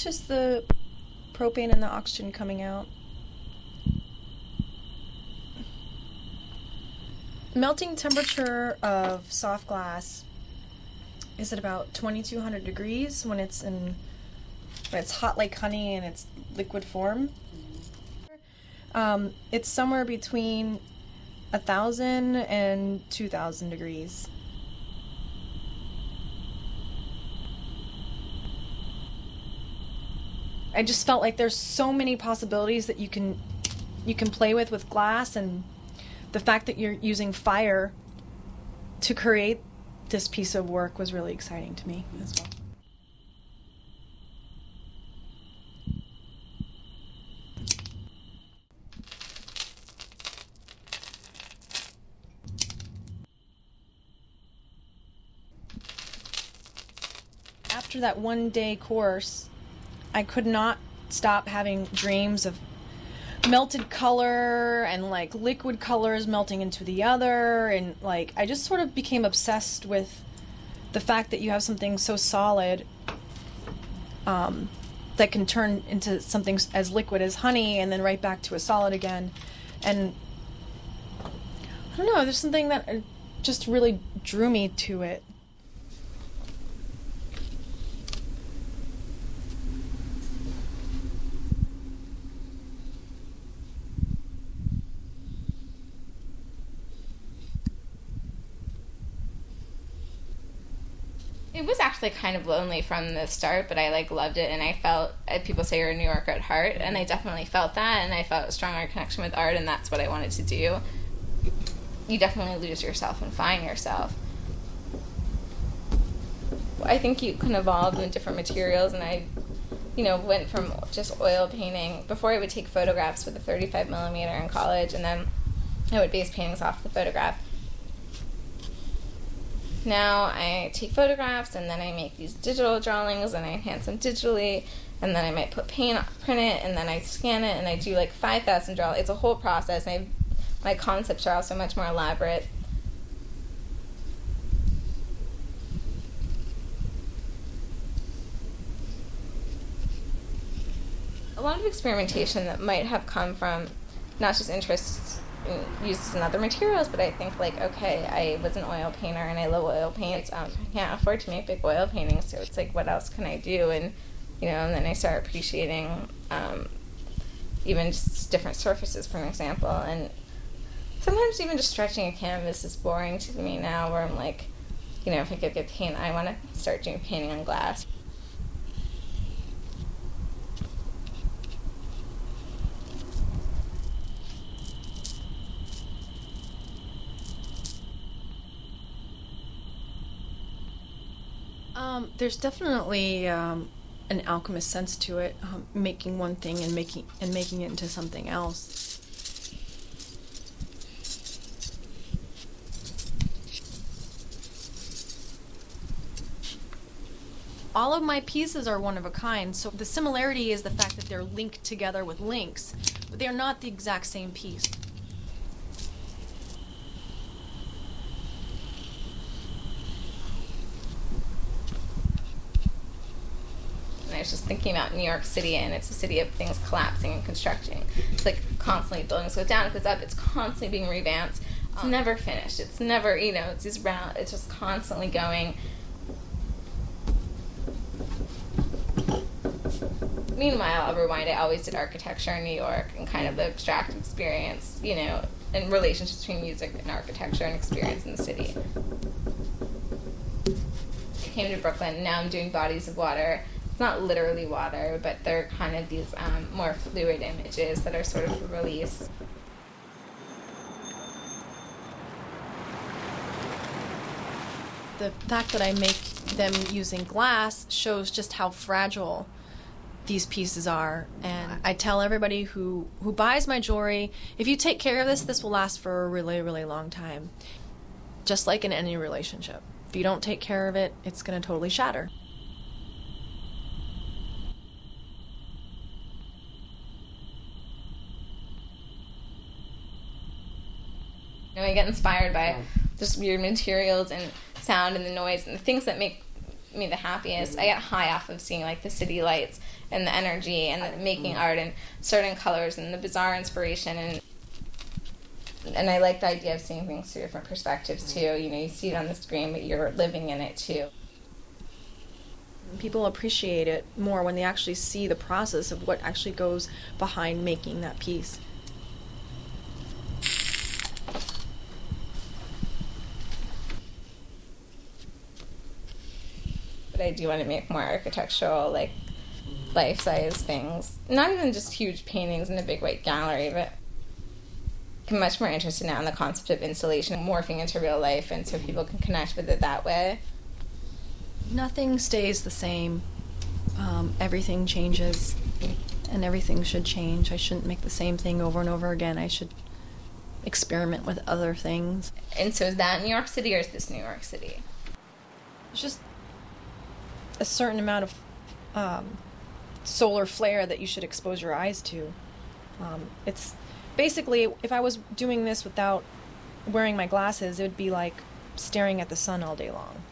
it's just the propane and the oxygen coming out. Melting temperature of soft glass is at about 2200 degrees when it's hot like honey and it's liquid form. It's somewhere between 1000 and 2000 degrees. I just felt like there's so many possibilities that you can play with glass, and the fact that you're using fire to create this piece of work was really exciting to me as well. After that one-day course, I could not stop having dreams of melted color and like liquid colors melting into the other, and like I just sort of became obsessed with the fact that you have something so solid that can turn into something as liquid as honey and then right back to a solid again. And I don't know, there's something that just really drew me to it. It was actually kind of lonely from the start, but I loved it, and I felt, people say you're a New Yorker at heart, and I definitely felt that, and I felt a stronger connection with art, and that's what I wanted to do. You definitely lose yourself and find yourself. I think you can evolve in different materials, and I, went from just oil painting. Before I would take photographs with a 35mm in college, and then I would base paintings off the photograph. Now I take photographs and then I make these digital drawings and I enhance them digitally, and then I might print it, and then I scan it, and I do 5,000 drawings. It's a whole process, and my concepts are also much more elaborate. A lot of experimentation that might have come from not just interests uses in other materials, but I think okay, I was an oil painter and I love oil paints. I can't afford to make big oil paintings, so it's what else can I do? And and then I start appreciating even just different surfaces, for example. And sometimes even just stretching a canvas is boring to me now, where I'm if I could get paint, I want to start doing painting on glass. There's definitely an alchemist sense to it, making one thing and making it into something else. All of my pieces are one of a kind, so the similarity is the fact that they're linked together with links, but they're not the exact same piece. I was just thinking about New York City, and it's a city of things collapsing and constructing. It's constantly buildings go down, it goes up, it's constantly being revamped. It's never finished. It's never, it's these round, it's just constantly going. Meanwhile, I'll rewind, I always did architecture in New York and kind of the abstract experience, and relationships between music and architecture and experience in the city. I came to Brooklyn, and now I'm doing bodies of water. It's not literally water, but they're kind of these more fluid images that are sort of released. The fact that I make them using glass shows just how fragile these pieces are, and I tell everybody who buys my jewelry, if you take care of this will last for a really, really long time. Just like in any relationship. If you don't take care of it, it's going to totally shatter. I get inspired by just weird materials and sound and the noise and the things that make me the happiest. I get high off of seeing the city lights and the energy and the making art and certain colors and the bizarre inspiration, and I like the idea of seeing things through different perspectives too. You know, you see it on the screen, but you're living in it too. People appreciate it more when they actually see the process of what actually goes behind making that piece. But I do want to make more architectural, like, life-size things. Not even just huge paintings in a big white gallery, but I'm much more interested now in the concept of installation morphing into real life, and so people can connect with it that way. Nothing stays the same. Everything changes, and everything should change. I shouldn't make the same thing over and over again. I should experiment with other things. And so is that New York City, or is this New York City? It's just a certain amount of solar flare that you should expose your eyes to. It's basically, if I was doing this without wearing my glasses, it would be like staring at the sun all day long.